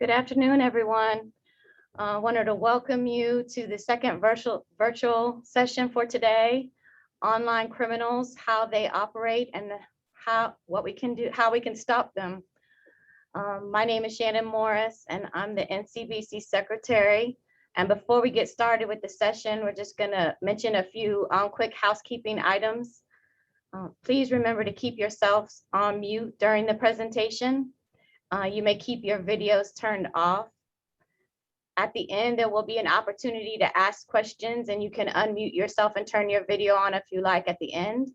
Good afternoon, everyone. I wanted to welcome you to the second virtual session for today, Online Criminals, How They Operate and what we can do, how we can stop them. My name is Shannon Morris, and I'm the NCBC Secretary. And before we get started with the session, we're just going to mention a few quick housekeeping items. Please remember to keep yourselves on mute during the presentation. You may keep your videos turned off. At the end, there will be an opportunity to ask questions, and you can unmute yourself and turn your video on if you like at the end.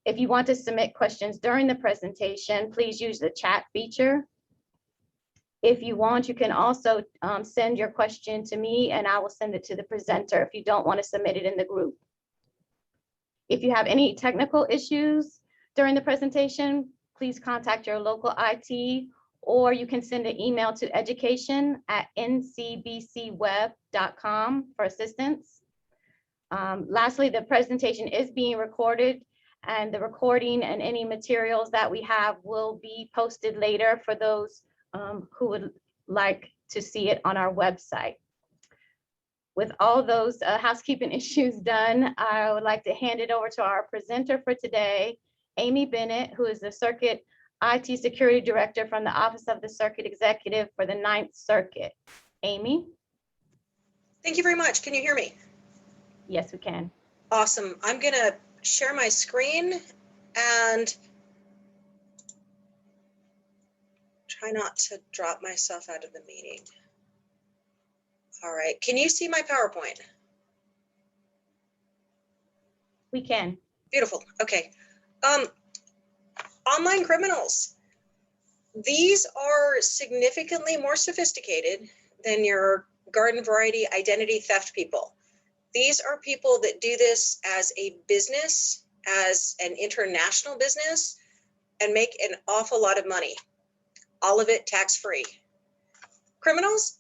If you want to submit questions during the presentation, please use the chat feature. If you want, you can also send your question to me and I will send it to the presenter if you don't want to submit it in the group. If you have any technical issues during the presentation, please contact your local IT, or you can send an email to education@ncbcweb.com for assistance. Lastly, the presentation is being recorded, and the recording and any materials that we have will be posted later for those who would like to see it on our website. With all those housekeeping issues done, I would like to hand it over to our presenter for today, Amy Bennett, who is the Circuit IT Security Director from the Office of the Circuit Executive for the Ninth Circuit. Amy? Thank you very much. Can you hear me? Yes, we can. Awesome. I'm going to share my screen and try not to drop myself out of the meeting. All right. Can you see my PowerPoint? We can. Beautiful. Okay. Online criminals. These are significantly more sophisticated than your garden variety identity theft people. These are people that do this as a business, as an international business, and make an awful lot of money. All of it tax-free. Criminals,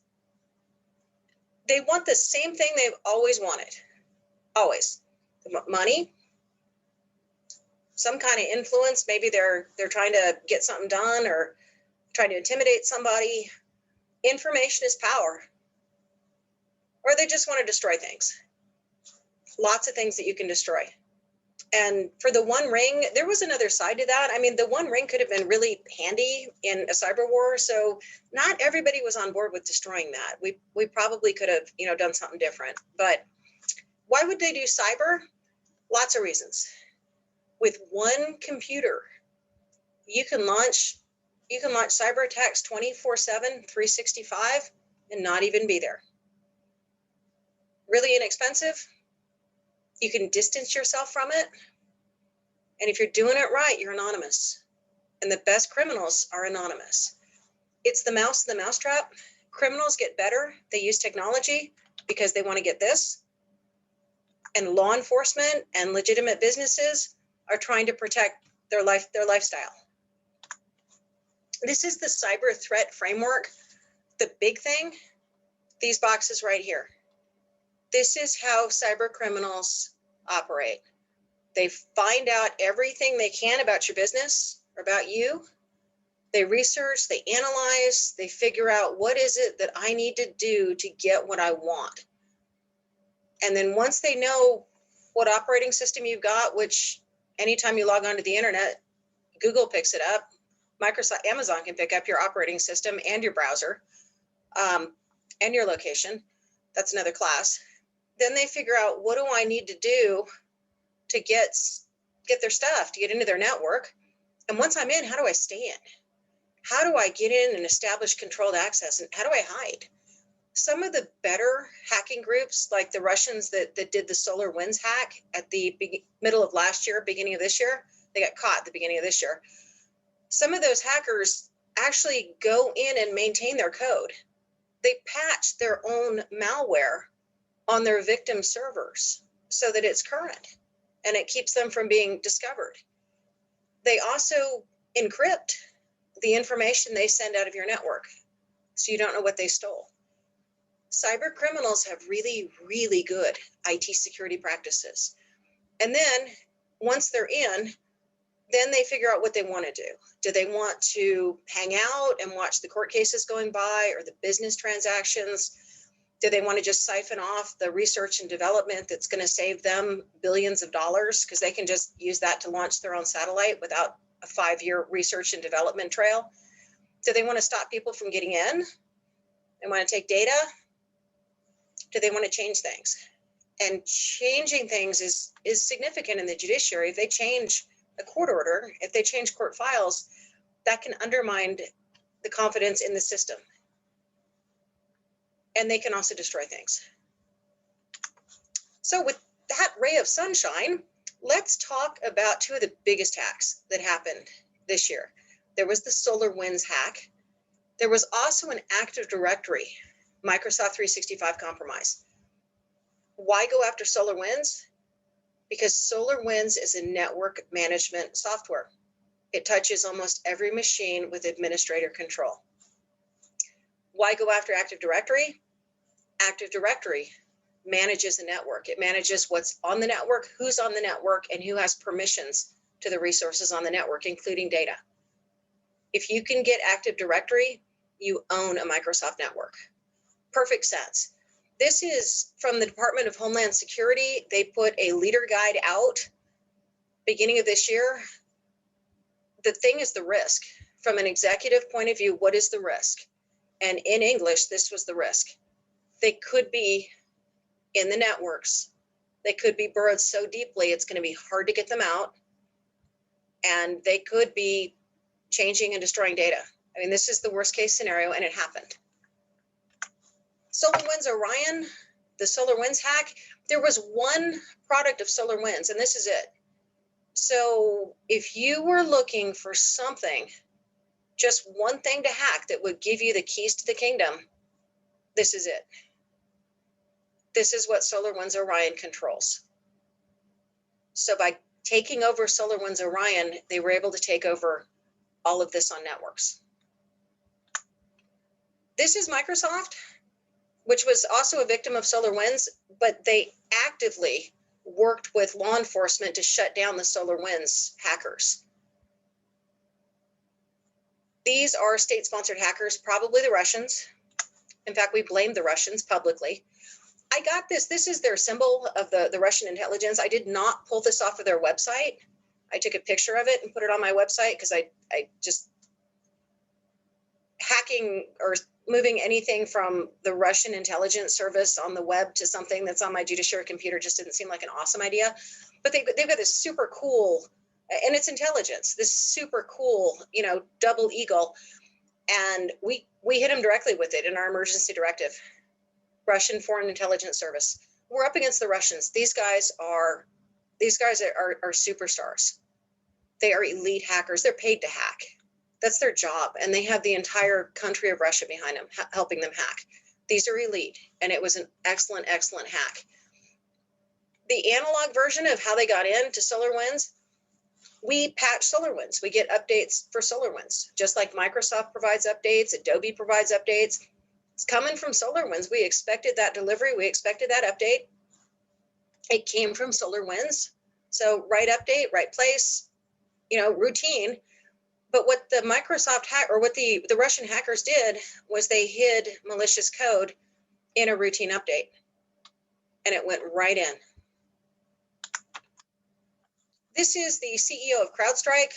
they want the same thing they've always wanted. Always. They want money, some kind of influence. Maybe they're trying to get something done or trying to intimidate somebody. Information is power. Or they just want to destroy things. Lots of things that you can destroy. And for the One Ring, there was another side to that. I mean, the One Ring could have been really handy in a cyber war. So not everybody was on board with destroying that. We probably could have, done something different. But why would they do cyber? Lots of reasons. With one computer, you can launch cyber attacks 24/7, 365, and not even be there. Really inexpensive. You can distance yourself from it. And if you're doing it right, you're anonymous. And the best criminals are anonymous. It's the mouse in the mousetrap. Criminals get better. They use technology because they want to get this. And law enforcement and legitimate businesses are trying to protect their lifestyle. This is the cyber threat framework. The big thing, these boxes right here. This is how cyber criminals operate. They find out everything they can about your business or about you. They research, they analyze, they figure out what is it that I need to do to get what I want. And then once they know what operating system you've got, which anytime you log onto the internet, Google picks it up, Amazon can pick up your operating system and your browser and your location. That's another class. Then they figure out, what do I need to do to get their stuff, to get into their network? And once I'm in, how do I stay in? How do I get in and establish controlled access? And how do I hide? Some of the better hacking groups, like the Russians that did the SolarWinds hack at the middle of last year, beginning of this year, they got caught at the beginning of this year. Some of those hackers actually go in and maintain their code. They patch their own malware on their victim servers so that it's current and it keeps them from being discovered. They also encrypt the information they send out of your network so you don't know what they stole. Cyber criminals have really, really good IT security practices. And then once they're in, Then they figure out what they want to do. Do they want to hang out and watch the court cases going by or the business transactions? Do they want to just siphon off the research and development that's going to save them billions of dollars because they can just use that to launch their own satellite without a 5-year research and development trail? Do they want to stop people from getting in? They want to take data? Do they want to change things? And changing things is significant in the judiciary. If they change a court order, if they change court files, that can undermine the confidence in the system. And they can also destroy things. So with that ray of sunshine, let's talk about two of the biggest hacks that happened this year. There was the SolarWinds hack. There was also an Active Directory, Microsoft 365 compromise. Why go after SolarWinds? Because SolarWinds is a network management software. It touches almost every machine with administrator control. Why go after Active Directory? Active Directory manages a network. It manages what's on the network, who's on the network, and who has permissions to the resources on the network, including data. If you can get Active Directory, you own a Microsoft network. Perfect sense. This is from the Department of Homeland Security. They put a leader guide out beginning of this year. The thing is the risk. From an executive point of view, what is the risk? And in English, this was the risk. They could be in the networks. They could be burrowed so deeply, it's going to be hard to get them out. And they could be changing and destroying data. I mean, this is the worst case scenario, and it happened. SolarWinds Orion, the SolarWinds hack, there was one product of SolarWinds, and this is it. So if you were looking for something, just one thing to hack that would give you the keys to the kingdom, this is it. This is what SolarWinds Orion controls. So by taking over SolarWinds Orion, they were able to take over all of this on networks. This is Microsoft, which was also a victim of SolarWinds, but they actively worked with law enforcement to shut down the SolarWinds hackers. These are state-sponsored hackers, probably the Russians. In fact, we blame the Russians publicly. I got this. This is their symbol of the Russian intelligence. I did not pull this off of their website. I took a picture of it and put it on my website because I just hacking or moving anything from the Russian intelligence service on the web to something that's on my judiciary computer just didn't seem like an awesome idea. But they've got this super cool, and it's intelligence, this super cool, double eagle. And we hit them directly with it in our emergency directive. Russian Foreign Intelligence Service. We're up against the Russians. These guys are superstars. They are elite hackers. They're paid to hack. That's their job. And they have the entire country of Russia behind them, helping them hack. These are elite. And it was an excellent, excellent hack. The analog version of how they got into SolarWinds, we patch SolarWinds. We get updates for SolarWinds, just like Microsoft provides updates, Adobe provides updates. It's coming from SolarWinds. We expected that delivery. We expected that update. It came from SolarWinds. So right update, right place, routine. But what the Microsoft hack or what the Russian hackers did was they hid malicious code in a routine update, and it went right in. This is the CEO of CrowdStrike.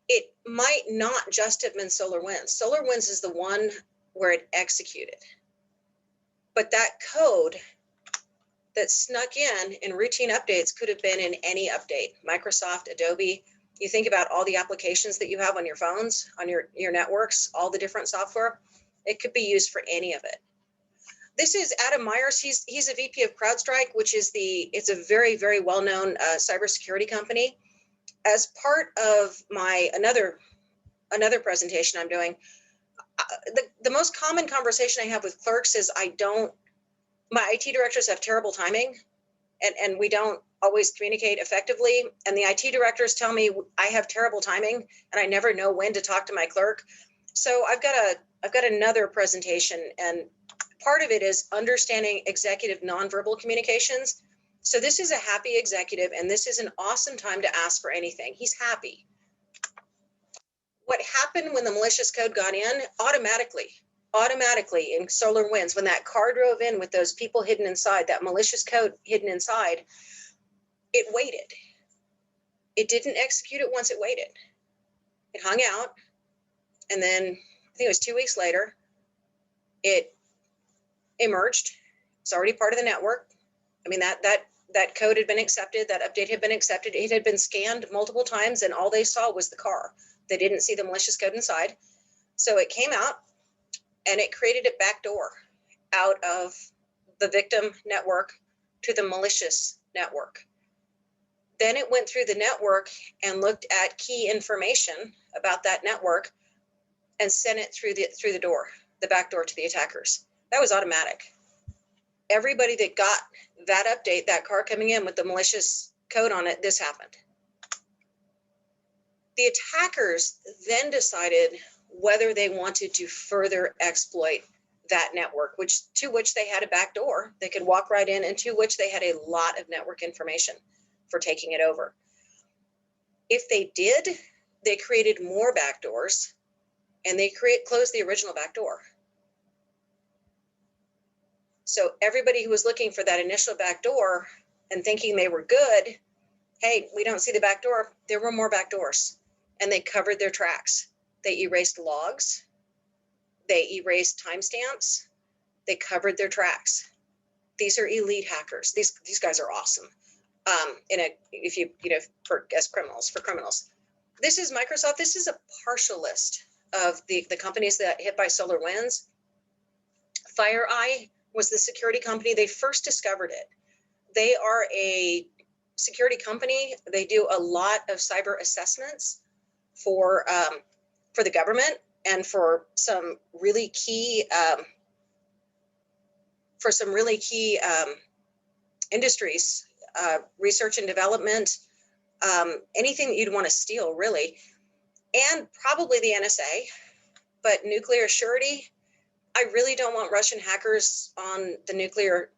It might not just have been SolarWinds. SolarWinds is the one where it executed. But that code that snuck in routine updates could have been in any update. Microsoft, Adobe. You think about all the applications that you have on your phones, on your networks, all the different software. It could be used for any of it. This is Adam Myers. He's a VP of CrowdStrike, which is it's a very, very well-known cybersecurity company. As part of my another presentation I'm doing, the most common conversation I have with clerks is my IT directors have terrible timing, and we don't always communicate effectively. And the IT directors tell me I have terrible timing and I never know when to talk to my clerk. So I've got another presentation, and part of it is understanding executive nonverbal communications. So this is a happy executive, and this is an awesome time to ask for anything. He's happy. What happened when the malicious code got in? Automatically in SolarWinds, when that car drove in with those people hidden inside, that malicious code hidden inside, it waited. It didn't execute it once it waited. It hung out. And then I think it was 2 weeks later, it emerged. It's already part of the network. I mean, that code had been accepted, that update had been accepted. It had been scanned multiple times, and all they saw was the car. They didn't see the malicious code inside. So it came out, and it created a backdoor out of the victim network to the malicious network. Then it went through the network and looked at key information about that network and sent it through the door, the back door to the attackers. That was automatic. Everybody that got that update, that car coming in with the malicious code on it, this happened. The attackers then decided whether they wanted to further exploit that network, to which they had a back door. They could walk right in, and to which they had a lot of network information for taking it over. If they did, they created more backdoors, and they closed the original backdoor. So everybody who was looking for that initial backdoor and thinking they were good, hey, we don't see the backdoor, there were more backdoors, and they covered their tracks. They erased logs, they erased timestamps, they covered their tracks. These are elite hackers. These guys are awesome. As criminals. This is Microsoft. This is a partial list of the companies that hit by SolarWinds. FireEye was the security company. They first discovered it. They are a security company. They do a lot of cyber assessments for the government and for some really key industries, research and development, anything that you'd want to steal, really, and probably the NSA, but nuclear surety. I really don't want Russian hackers on the Nuclear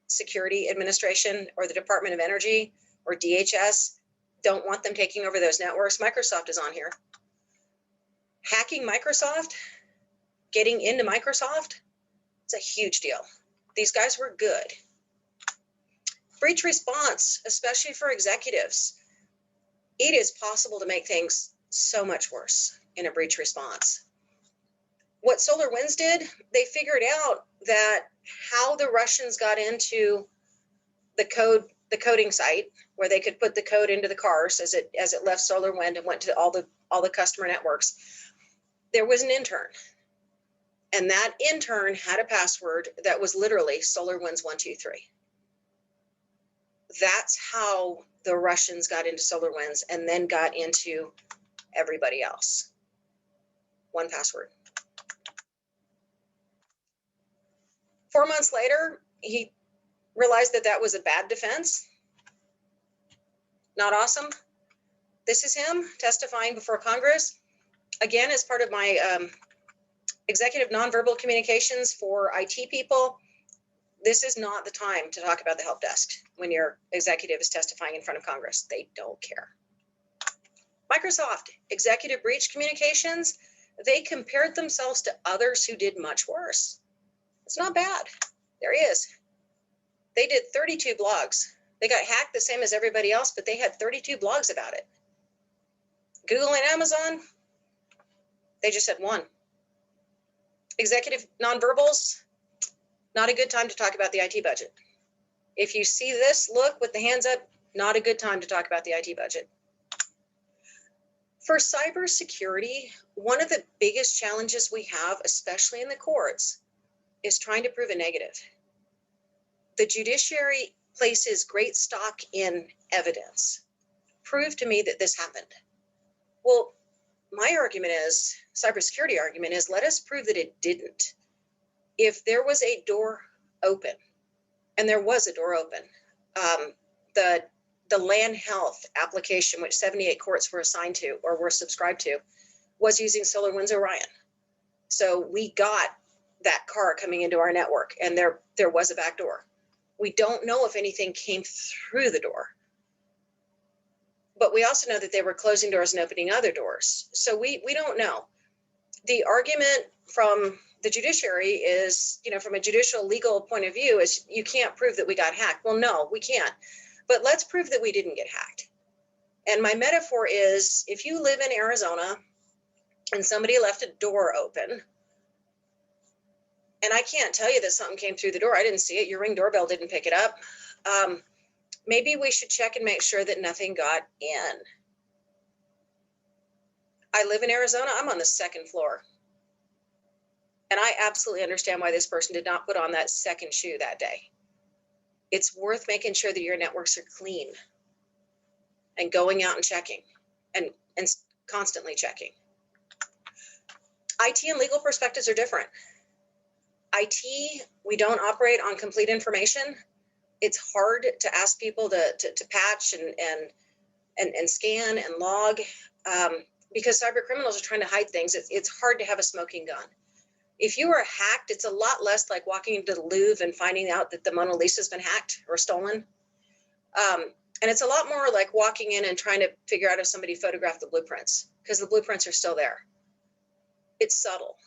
Security Administration or the Department of Energy or DHS. Don't want them taking over those networks. Microsoft is on here. Hacking Microsoft, getting into Microsoft, it's a huge deal. These guys were good. Breach response, especially for executives. It is possible to make things so much worse in a breach response. What SolarWinds did, they figured out that how the Russians got into the coding site where they could put the code into the cars as it left SolarWinds and went to all the customer networks. There was an intern, and that intern had a password that was literally SolarWinds 123. That's how the Russians got into SolarWinds and then got into everybody else. One password. 4 months later, he realized that was a bad defense. Not awesome. This is him testifying before Congress. Again, as part of my executive nonverbal communications for IT people, this is not the time to talk about the help desk when your executive is testifying in front of Congress. They don't care. Microsoft, executive breach communications, they compared themselves to others who did much worse. It's not bad. There he is. They did 32 blogs. They got hacked the same as everybody else, but they had 32 blogs about it. Google and Amazon, they just had one. Executive nonverbals, not a good time to talk about the IT budget. If you see this look with the hands up, not a good time to talk about the IT budget. For cybersecurity, one of the biggest challenges we have, especially in the courts, is trying to prove a negative. The judiciary places great stock in evidence. Prove to me that this happened. Well, my argument is, cybersecurity argument is, let us prove that it didn't. If there was a door open, and there was a door open, the land health application, which 78 courts were assigned to or were subscribed to, was using SolarWinds Orion. So we got that car coming into our network, and there was a back door. We don't know if anything came through the door. But we also know that they were closing doors and opening other doors. So we don't know. The argument from the judiciary is, from a judicial legal point of view, is you can't prove that we got hacked. Well, no, we can't. But let's prove that we didn't get hacked. And my metaphor is, if you live in Arizona and somebody left a door open, and I can't tell you that something came through the door, I didn't see it, your Ring doorbell didn't pick it up, maybe we should check and make sure that nothing got in. I live in Arizona, I'm on the second floor. And I absolutely understand why this person did not put on that second shoe that day. It's worth making sure that your networks are clean and going out and checking and constantly checking. IT and legal perspectives are different. IT, we don't operate on complete information. It's hard to ask people to patch and scan and log because cyber criminals are trying to hide things. It's hard to have a smoking gun. If you are hacked, it's a lot less like walking into the Louvre and finding out that the Mona Lisa has been hacked or stolen. And it's a lot more like walking in and trying to figure out if somebody photographed the blueprints, because the blueprints are still there. It's subtle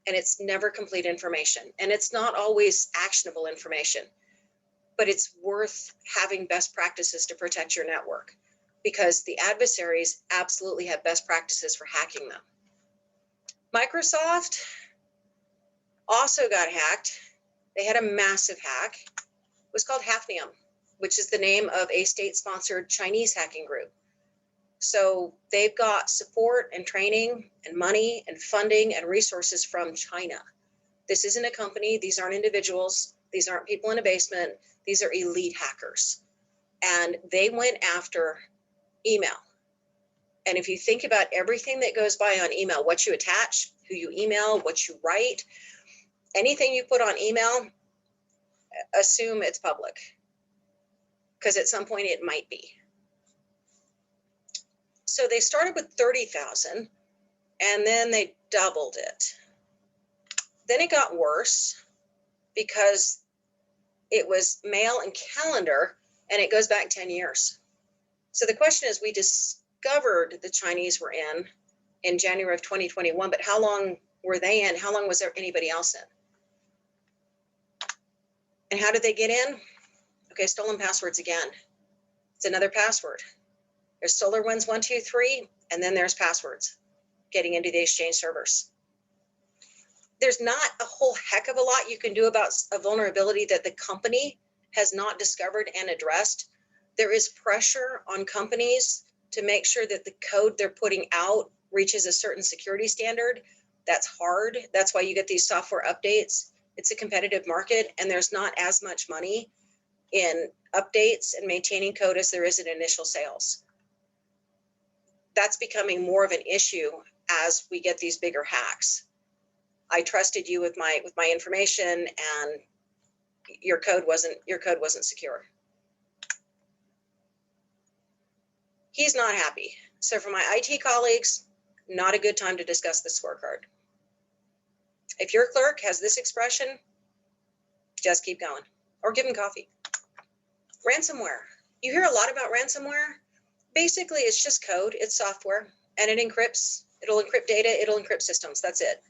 and it's never complete information. And it's not always actionable information, but it's worth having best practices to protect your network, because the adversaries absolutely have best practices for hacking them. Microsoft also got hacked. They had a massive hack. It was called Hafnium, which is the name of a state-sponsored Chinese hacking group. So they've got support and training and money and funding and resources from China. This isn't a company. These aren't individuals. These aren't people in a basement. These are elite hackers. And they went after email. And if you think about everything that goes by on email, what you attach, who you email, what you write, anything you put on email, assume it's public, because at some point it might be. So they started with 30,000 and then they doubled it. Then it got worse because it was mail and calendar, and it goes back 10 years. So the question is, we discovered the Chinese were in January of 2021, but how long were they in? How long was there anybody else in? And how did they get in? Okay, stolen passwords again. It's another password. There's SolarWinds 1, 2, 3, and then there's passwords getting into the Exchange servers. There's not a whole heck of a lot you can do about a vulnerability that the company has not discovered and addressed. There is pressure on companies to make sure that the code they're putting out reaches a certain security standard. That's hard. That's why you get these software updates. It's a competitive market, and there's not as much money in updates and maintaining code as there is in initial sales. That's becoming more of an issue as we get these bigger hacks. I trusted you with my information, and your code wasn't secure. He's not happy. So for my IT colleagues, not a good time to discuss the scorecard. If your clerk has this expression, just keep going or give him coffee. Ransomware. You hear a lot about ransomware. Basically, it's just code, it's software, and it encrypts. It'll encrypt data, it'll encrypt systems. That's it.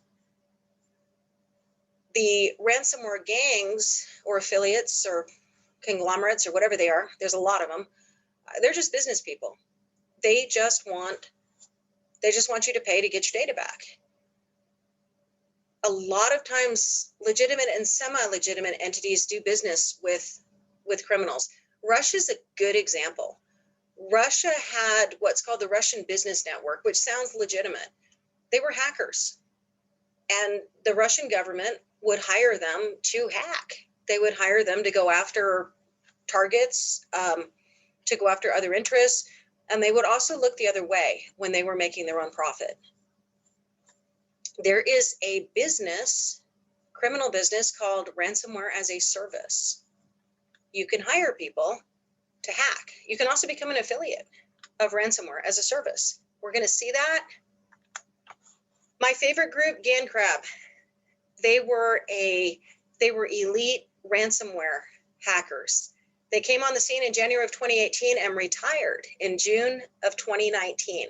The ransomware gangs or affiliates or conglomerates or whatever they are, there's a lot of them. They're just business people. They just want you to pay to get your data back. A lot of times, legitimate and semi-legitimate entities do business with criminals. Russia's a good example. Russia had what's called the Russian Business Network, which sounds legitimate. They were hackers, and the Russian government would hire them to hack. They would hire them to go after targets, to go after other interests, and they would also look the other way when they were making their own profit. There is a business, criminal business, called ransomware as a service. You can hire people to hack. You can also become an affiliate of ransomware as a service. We're going to see that. My favorite group, GandCrab. They were elite ransomware hackers. They came on the scene in January of 2018 and retired in June of 2019.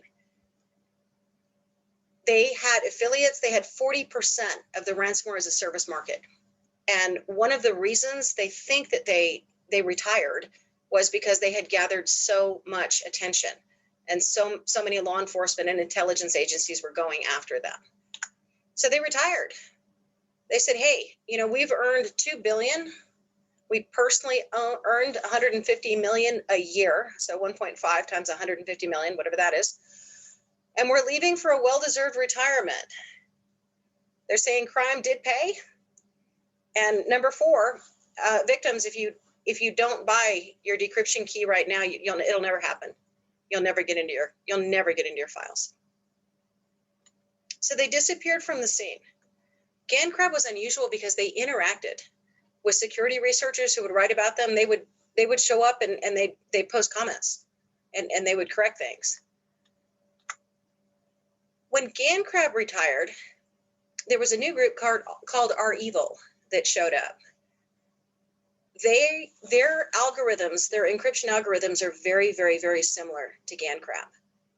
They had affiliates, they had 40% of the ransomware as a service market. And one of the reasons they think that they retired was because they had gathered so much attention, and so many law enforcement and intelligence agencies were going after them. So they retired. They said, hey, we've earned $2 billion. We personally earned 150 million a year. So 1.5 times 150 million, whatever that is. And we're leaving for a well-deserved retirement. They're saying crime did pay. And number 4, victims, if you don't buy your decryption key right now, it'll never happen. You'll never get into your files. So they disappeared from the scene. GandCrab was unusual because they interacted with security researchers who would write about them. They would show up and they'd post comments and they would correct things. When GandCrab retired, there was a new group called REvil that showed up. Their algorithms, their encryption algorithms are very, very, very similar to GandCrab.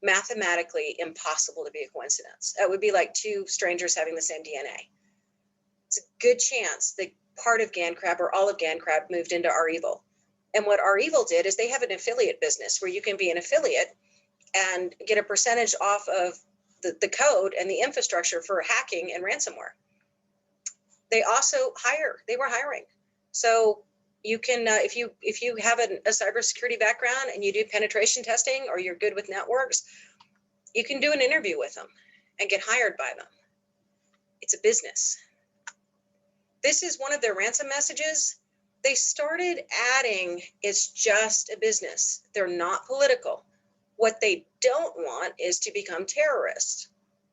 Mathematically impossible to be a coincidence. That would be like 2 strangers having the same DNA. It's a good chance that part of GandCrab or all of GandCrab moved into REvil. And what REvil did is they have an affiliate business where you can be an affiliate and get a percentage off of the code and the infrastructure for hacking and ransomware. They also they were hiring. So you can, if you have a cybersecurity background and you do penetration testing or you're good with networks, you can do an interview with them and get hired by them. It's a business. This is one of their ransom messages. They started adding, it's just a business. They're not political. What they don't want is to become terrorists.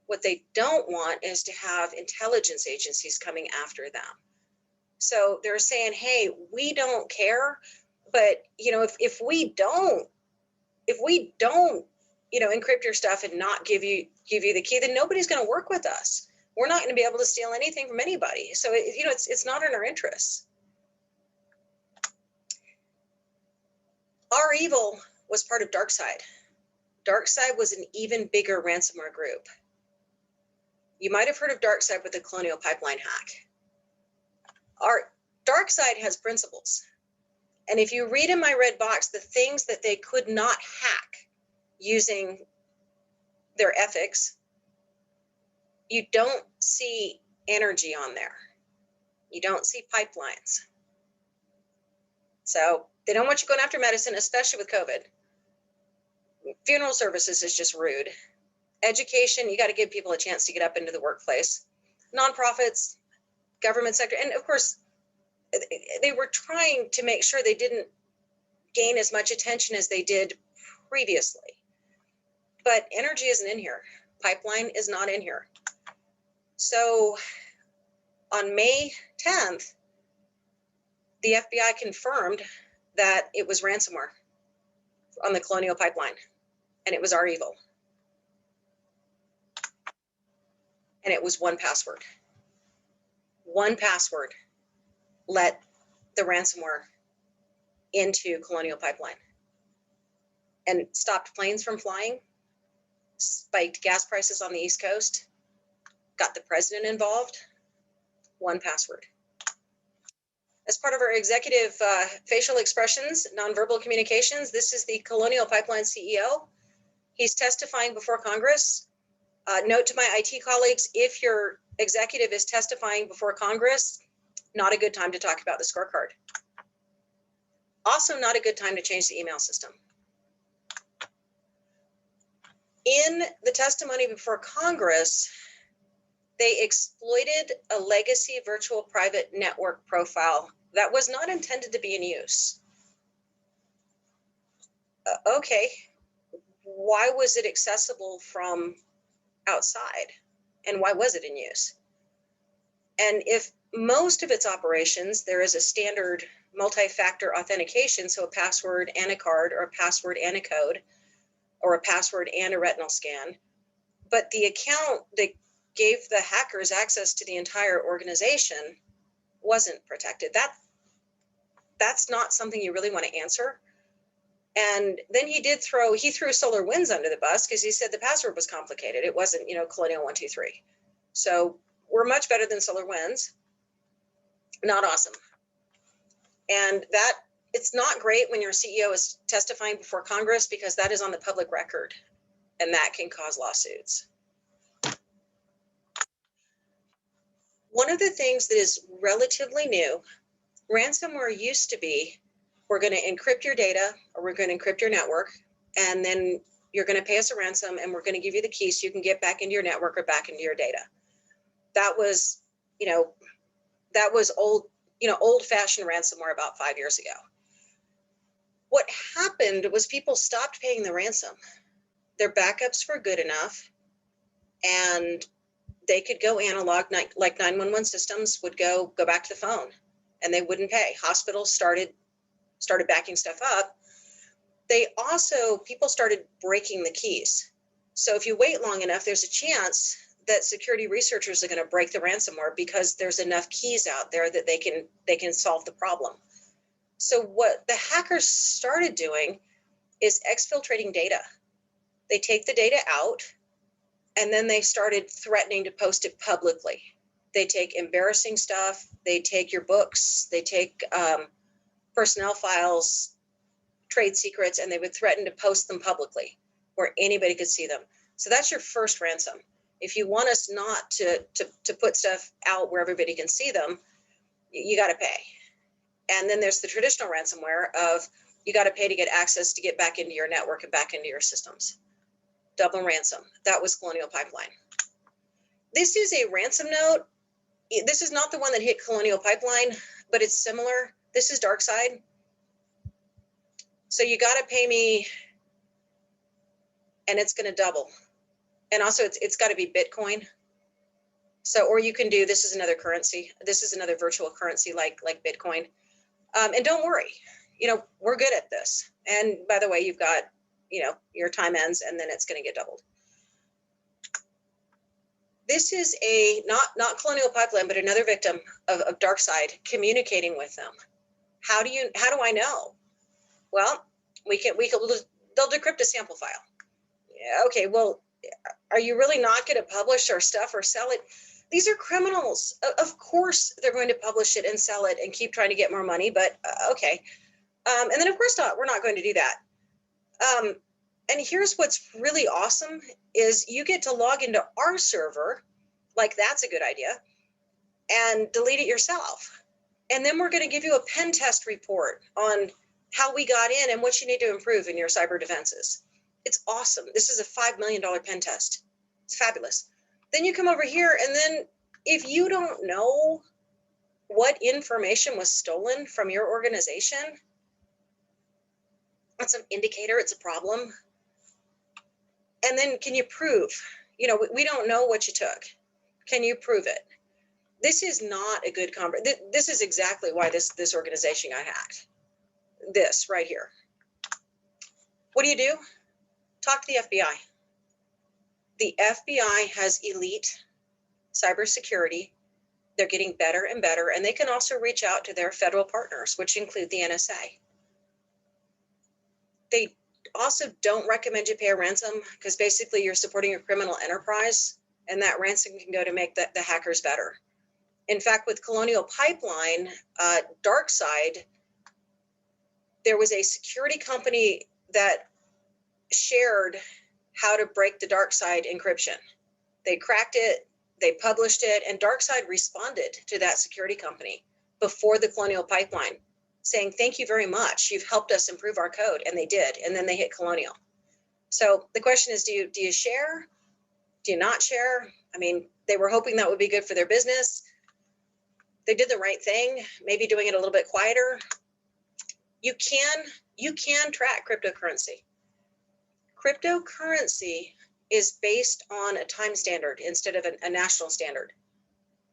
What they don't want is to have intelligence agencies coming after them. So they're saying, hey, we don't care, but if we don't encrypt your stuff and not give you the key, then nobody's going to work with us. We're not going to be able to steal anything from anybody. So it's not in our interests. REvil was part of DarkSide. DarkSide was an even bigger ransomware group. You might have heard of DarkSide with the Colonial Pipeline hack. Our DarkSide has principles. And if you read in my red box, the things that they could not hack using their ethics, you don't see energy on there. You don't see pipelines. So they don't want you going after medicine, especially with COVID. Funeral services is just rude. Education, you got to give people a chance to get up into the workplace. Nonprofits, government sector, and of course, they were trying to make sure they didn't gain as much attention as they did previously. But energy isn't in here. Pipeline is not in here. So on May 10th, the FBI confirmed that it was ransomware on the Colonial Pipeline, and it was REvil. And it was 1Password. 1Password let the ransomware into Colonial Pipeline and stopped planes from flying, spiked gas prices on the East Coast, got the president involved. 1Password. As part of our executive facial expressions, nonverbal communications, this is the Colonial Pipeline CEO. He's testifying before Congress. Note to my IT colleagues, if your executive is testifying before Congress, not a good time to talk about the scorecard. Also not a good time to change the email system. In the testimony before Congress, they exploited a legacy virtual private network profile that was not intended to be in use. Okay, why was it accessible from outside? And why was it in use? And if most of its operations, there is a standard multi-factor authentication, so a password and a card, or a password and a code, or a password and a retinal scan, but the account that gave the hackers access to the entire organization wasn't protected. that's not something you really want to answer. And then he threw SolarWinds under the bus because he said the password was complicated. It wasn't, Colonial123. So we're much better than SolarWinds. Not awesome. And that it's not great when your CEO is testifying before Congress because that is on the public record and that can cause lawsuits. One of the things that is relatively new, ransomware used to be, we're going to encrypt your data or we're going to encrypt your network, and then you're going to pay us a ransom and we're going to give you the key so you can get back into your network or back into your data. That was, old-fashioned ransomware about 5 years ago. What happened was people stopped paying the ransom. Their backups were good enough and they could go analog, like 911 systems would go back to the phone and they wouldn't pay. Hospitals started backing stuff up. People started breaking the keys. So if you wait long enough, there's a chance that security researchers are going to break the ransomware because there's enough keys out there that they can solve the problem. So what the hackers started doing is exfiltrating data. They take the data out and then they started threatening to post it publicly. They take embarrassing stuff. They take your books. They take personnel files, trade secrets, and they would threaten to post them publicly where anybody could see them. So that's your first ransom. If you want us not to put stuff out where everybody can see them, you got to pay. And then there's the traditional ransomware of you got to pay to get access to get back into your network and back into your systems. Double ransom. That was Colonial Pipeline. This is a ransom note. This is not the one that hit Colonial Pipeline, but it's similar. This is DarkSide. So you got to pay me and it's going to double. And also it's got to be Bitcoin. So, or you can do, this is another currency. This is another virtual currency like Bitcoin. And don't worry, we're good at this. And by the way, you've got, your time ends and then it's going to get doubled. This is not Colonial Pipeline, but another victim of DarkSide communicating with them. How do I know? Well, they'll decrypt a sample file. Yeah, okay, well, are you really not going to publish our stuff or sell it? These are criminals. Of course, they're going to publish it and sell it and keep trying to get more money, but okay. And then of course not, we're not going to do that. And here's what's really awesome is you get to log into our server, like that's a good idea, and delete it yourself. And then we're going to give you a pen test report on how we got in and what you need to improve in your cyber defenses. It's awesome. This is a $5 million pen test. It's fabulous. Then you come over here, and then if you don't know what information was stolen from your organization, that's an indicator it's a problem. And then can you prove, we don't know what you took. Can you prove it? This is not a good conversation. This is exactly why this organization got hacked. This right here. What do? Talk to the FBI. The FBI has elite cybersecurity. They're getting better and better, and they can also reach out to their federal partners, which include the NSA. They also don't recommend you pay a ransom because basically you're supporting a criminal enterprise, and that ransom can go to make the hackers better. In fact, with Colonial Pipeline, DarkSide, there was a security company that shared how to break the DarkSide encryption. They cracked it, they published it, and DarkSide responded to that security company before the Colonial Pipeline, saying, thank you very much. You've helped us improve our code. And they did. And then they hit Colonial. So the question is, do you share? Do you not share? I mean, they were hoping that would be good for their business. They did the right thing, maybe doing it a little bit quieter. You can track cryptocurrency. Cryptocurrency is based on a time standard instead of a national standard.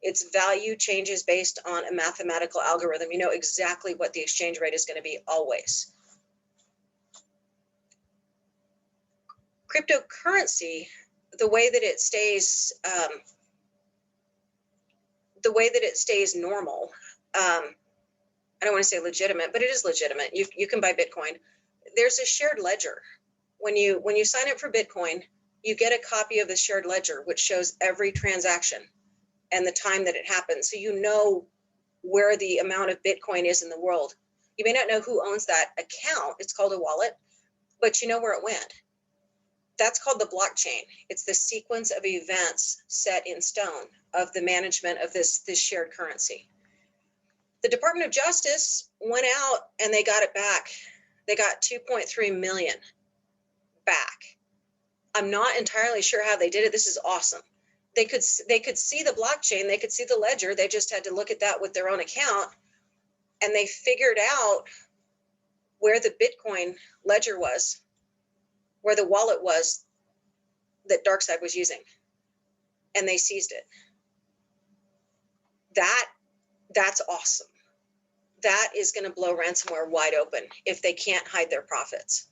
Its value changes based on a mathematical algorithm. You know exactly what the exchange rate is going to be always. Cryptocurrency, the way that it stays normal, I don't want to say legitimate, but it is legitimate. You can buy Bitcoin. There's a shared ledger. When you sign up for Bitcoin, you get a copy of the shared ledger, which shows every transaction and the time that it happened. So you know where the amount of Bitcoin is in the world. You may not know who owns that account. It's called a wallet, but you know where it went. That's called the blockchain. It's the sequence of events set in stone of the management of this shared currency. The Department of Justice went out and they got it back. They got 2.3 million back. I'm not entirely sure how they did it. This is awesome. They could see the blockchain, they could see the ledger. They just had to look at that with their own account, and they figured out where the Bitcoin ledger was, where the wallet was that DarkSide was using, and they seized it. That's awesome. That is going to blow ransomware wide open if they can't hide their profits.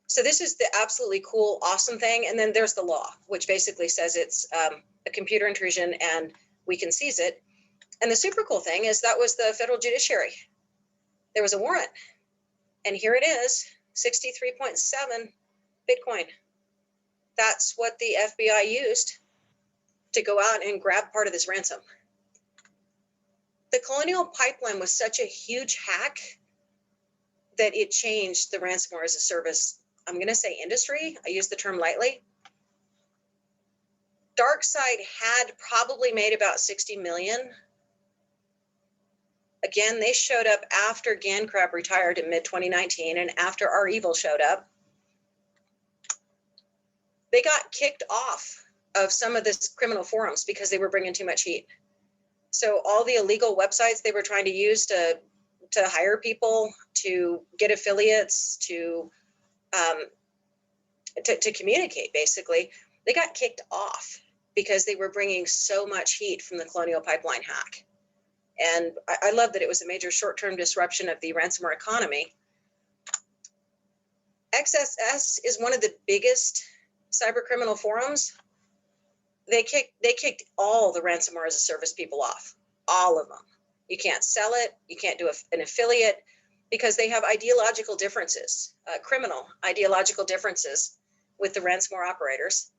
So this is the absolutely cool, awesome thing. And then there's the law, which basically says it's a computer intrusion and we can seize it. And the super cool thing is that was the federal judiciary. There was a warrant. And here it is, 63.7 Bitcoin. That's what the FBI used to go out and grab part of this ransom. The Colonial Pipeline was such a huge hack that it changed the ransomware as a service, I'm going to say industry. I use the term lightly. DarkSide had probably made about 60 million. Again, they showed up after GandCrab retired in mid-2019 and after REvil showed up. They got kicked off of some of the criminal forums because they were bringing too much heat. So all the illegal websites they were trying to use to hire people, to get affiliates, to communicate, basically, they got kicked off because they were bringing so much heat from the Colonial Pipeline hack. And I love that it was a major short-term disruption of the ransomware economy. XSS is one of the biggest cyber criminal forums. They kicked all the ransomware as a service people off, all of them. You can't sell it, you can't do an affiliate, because they have ideological differences, criminal ideological differences with the ransomware operators.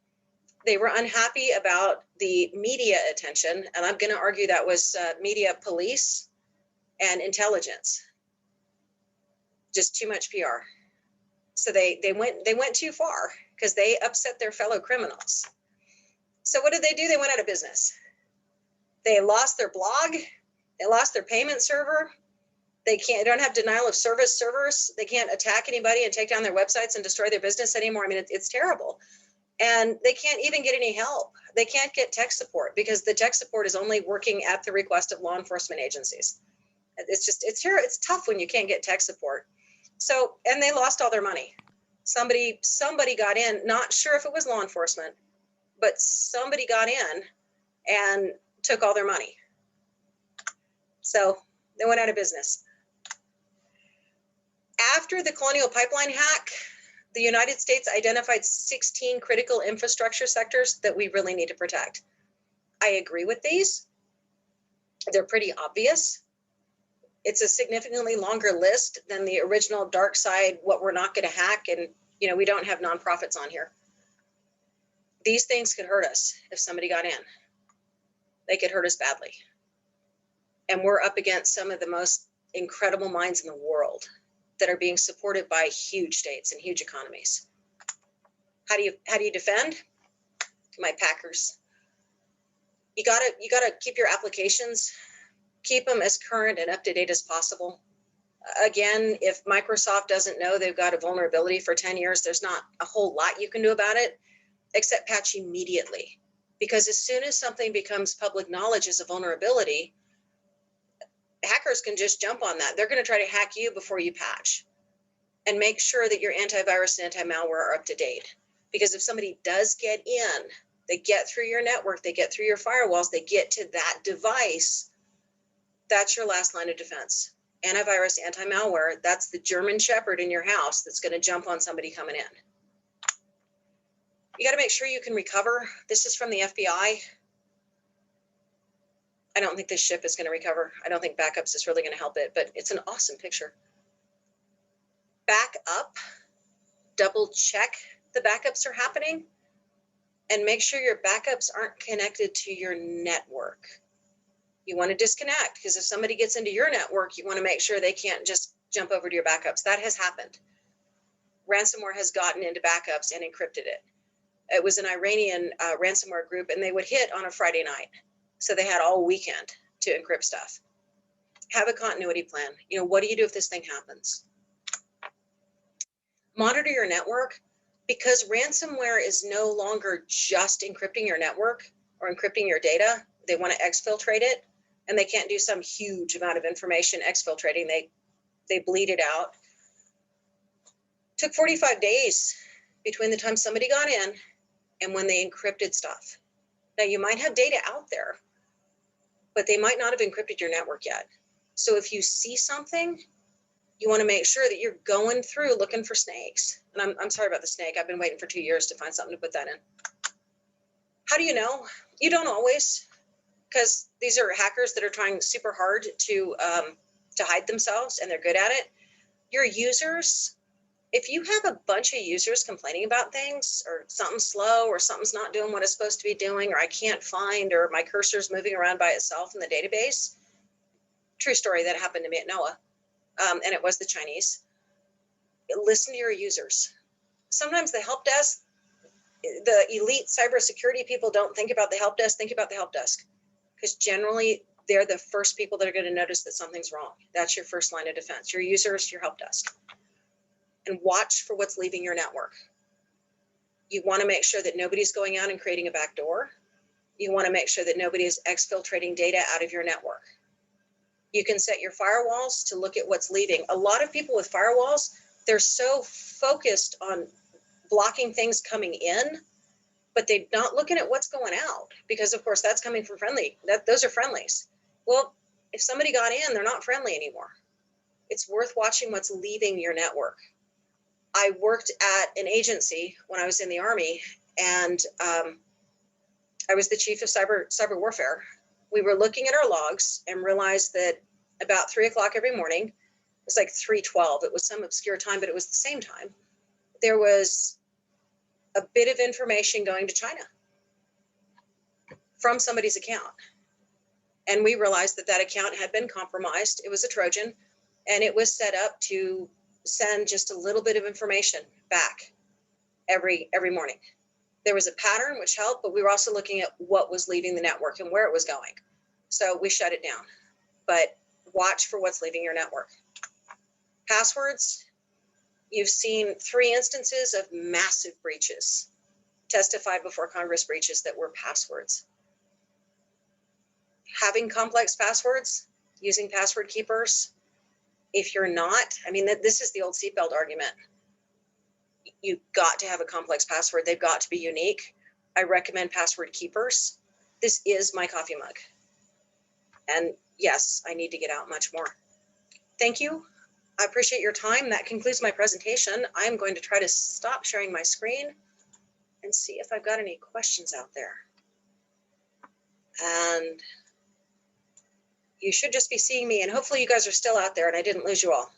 They were unhappy about the media attention, and I'm going to argue that was media police and intelligence. Just too much PR. So they went too far because they upset their fellow criminals. So what did they do? They went out of business. They lost their blog. They lost their payment server. They don't have denial of service servers. They can't attack anybody and take down their websites and destroy their business anymore. I mean, it's terrible. And they can't even get any help. They can't get tech support because the tech support is only working at the request of law enforcement agencies. It's tough when you can't get tech support. So, and they lost all their money. Somebody got in, not sure if it was law enforcement, but somebody got in and took all their money. So they went out of business. After the Colonial Pipeline hack, the United States identified 16 critical infrastructure sectors that we really need to protect. I agree with these. They're pretty obvious. It's a significantly longer list than the original DarkSide, what we're not going to hack, and we don't have nonprofits on here. These things could hurt us if somebody got in. They could hurt us badly. And we're up against some of the most incredible minds in the world that are being supported by huge states and huge economies. How do you defend? My Packers. You gotta keep your applications, keep them as current and up to date as possible. Again, if Microsoft doesn't know they've got a vulnerability for 10 years, there's not a whole lot you can do about it, except patch immediately. Because as soon as something becomes public knowledge as a vulnerability, hackers can just jump on that. They're going to try to hack you before you patch, and make sure that your antivirus and anti-malware are up to date. Because if somebody does get in, they get through your network, they get through your firewalls, they get to that device, that's your last line of defense. Antivirus, anti-malware, that's the German Shepherd in your house that's going to jump on somebody coming in. You got to make sure you can recover. This is from the FBI. I don't think this ship is going to recover. I don't think backups is really going to help it, but it's an awesome picture. Back up, double check the backups are happening, and make sure your backups aren't connected to your network. You want to disconnect, because if somebody gets into your network, you want to make sure they can't just jump over to your backups. That has happened. Ransomware has gotten into backups and encrypted it. It was an Iranian ransomware group, and they would hit on a Friday night. So they had all weekend to encrypt stuff. Have a continuity plan. You know, what do you do if this thing happens? Monitor your network, because ransomware is no longer just encrypting your network or encrypting your data. They want to exfiltrate it, and they can't do some huge amount of information exfiltrating. They bleed it out. Took 45 days between the time somebody got in and when they encrypted stuff. Now, you might have data out there, but they might not have encrypted your network yet. So if you see something, you want to make sure that you're going through looking for snakes. And I'm sorry about the snake. I've been waiting for 2 years to find something to put that in. How do you know? You don't always, because these are hackers that are trying super hard to hide themselves, and they're good at it. Your users, if you have a bunch of users complaining about things, or something's slow, or something's not doing what it's supposed to be doing, or I can't find, or my cursor's moving around by itself in the database, true story, that happened to me at NOAA, and it was the Chinese. Listen to your users. Sometimes the help desk, the elite cybersecurity people don't think about the help desk, think about the help desk, because generally they're the first people that are going to notice that something's wrong. That's your first line of defense, your users, your help desk. And watch for what's leaving your network. You want to make sure that nobody's going out and creating a backdoor. You want to make sure that nobody is exfiltrating data out of your network. You can set your firewalls to look at what's leaving. A lot of people with firewalls, they're so focused on blocking things coming in, but they're not looking at what's going out, because of course that's coming from friendly. Those are friendlies. Well, if somebody got in, they're not friendly anymore. It's worth watching what's leaving your network. I worked at an agency when I was in the Army, and I was the chief of cyber warfare. We were looking at our logs and realized that about 3 o'clock every morning, it was like 3:12. It was some obscure time, but it was the same time. There was a bit of information going to China from somebody's account. And we realized that that account had been compromised. It was a Trojan, and it was set up to send just a little bit of information back every morning. There was a pattern which helped, but we were also looking at what was leaving the network and where it was going. So we shut it down, but watch for what's leaving your network. Passwords, you've seen 3 instances of massive breaches, testified before Congress breaches that were passwords. Having complex passwords, using password keepers. If you're not, I mean, this is the old seatbelt argument. You've got to have a complex password. They've got to be unique. I recommend password keepers. This is my coffee mug. And yes, I need to get out much more. Thank you. I appreciate your time. That concludes my presentation. I'm going to try to stop sharing my screen and see if I've got any questions out there. And you should just be seeing me, and hopefully you guys are still out there and I didn't lose you all.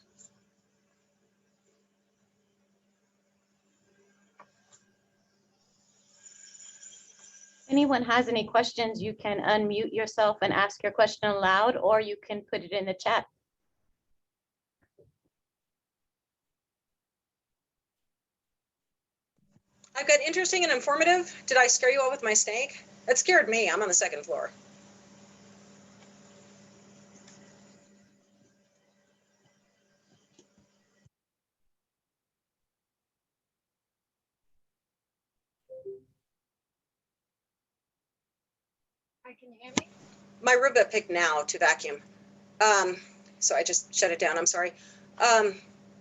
Anyone has any questions, you can unmute yourself and ask your question aloud, or you can put it in the chat. I've got interesting and informative. Did I scare you all with my snake? It scared me. I'm on the 2nd floor. Can you hear me? My Roomba picked now to vacuum. So I just shut it down. I'm sorry.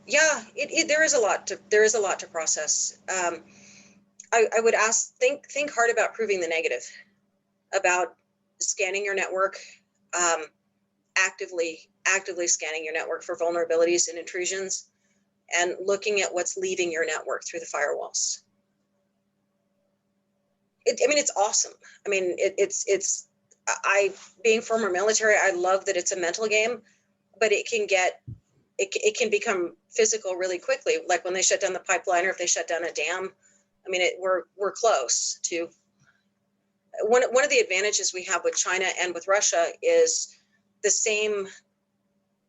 Yeah, there is a lot to process. I would ask, think hard about proving the negative, about scanning your network, actively scanning your network for vulnerabilities and intrusions, and looking at what's leaving your network through the firewalls. I mean, it's awesome. I mean, it's being former military, I love that it's a mental game, but it can become physical really quickly. Like when they shut down the pipeline or if they shut down a dam. I mean, we're close to one of the advantages we have with China and with Russia is the same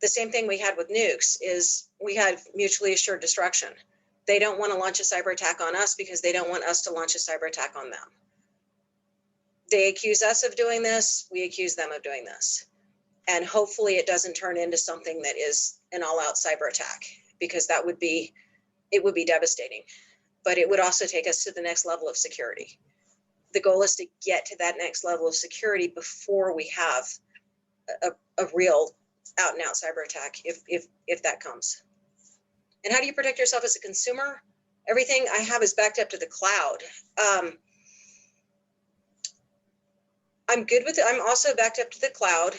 thing we had with nukes is we had mutually assured destruction. They don't want to launch a cyber attack on us because they don't want us to launch a cyber attack on them. They accuse us of doing this, we accuse them of doing this. And hopefully it doesn't turn into something that is an all-out cyber attack, because it would be devastating. But it would also take us to the next level of security. The goal is to get to that next level of security before we have a real out and out cyber attack, if that comes. And how do you protect yourself as a consumer? Everything I have is backed up to the cloud. I'm good with it. I'm also backed up to the cloud.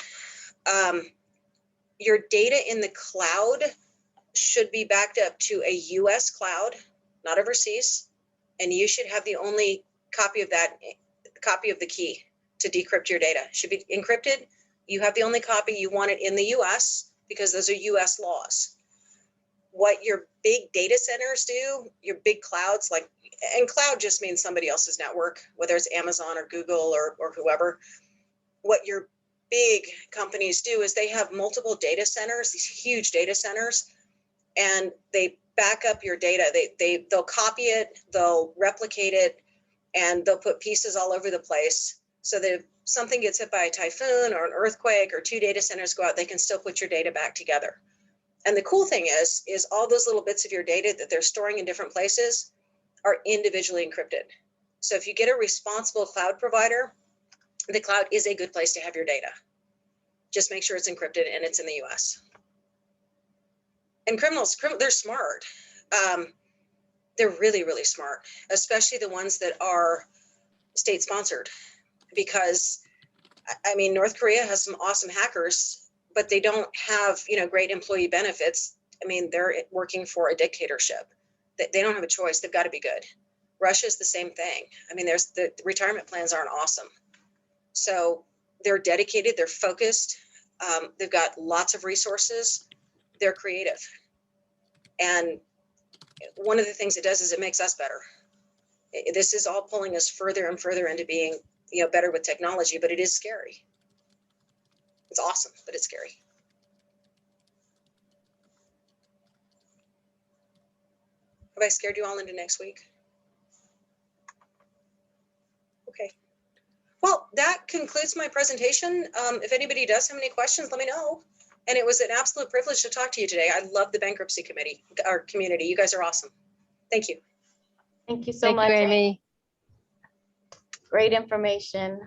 Your data in the cloud should be backed up to a US cloud, not overseas. And you should have the only copy of the key to decrypt your data. It should be encrypted. You have the only copy. You want it in the US because those are US laws. What your big data centers do, your big clouds, and cloud just means somebody else's network, whether it's Amazon or Google or whoever. What your big companies do is they have multiple data centers, these huge data centers, and they back up your data. They'll copy it, they'll replicate it, and they'll put pieces all over the place so that if something gets hit by a typhoon or an earthquake or 2 data centers go out, they can still put your data back together. And the cool thing is all those little bits of your data that they're storing in different places are individually encrypted. So if you get a responsible cloud provider, the cloud is a good place to have your data. Just make sure it's encrypted and it's in the US. And criminals, they're smart. They're really, really smart, especially the ones that are state sponsored, because I mean, North Korea has some awesome hackers, but they don't have, great employee benefits. I mean, they're working for a dictatorship. They don't have a choice. They've got to be good. Russia's the same thing. I mean, the retirement plans aren't awesome. So they're dedicated, they're focused. They've got lots of resources. They're creative. And one of the things it does is it makes us better. This is all pulling us further and further into being, better with technology, but it is scary. It's awesome, but it's scary. Have I scared you all into next week? Okay. Well, that concludes my presentation. If anybody does have any questions, let me know. And it was an absolute privilege to talk to you today. I love the bankruptcy committee, our community. You guys are awesome. Thank you. Thank you so much. Thank you, Amy. Great information.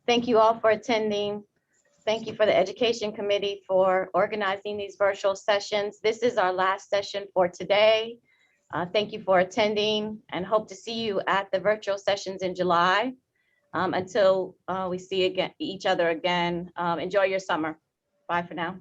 Thank you all for attending. Thank you for the Education Committee for organizing these virtual sessions. This is our last session for today. Thank you for attending and hope to see you at the virtual sessions in July. Until we see each other again, enjoy your summer. Bye for now.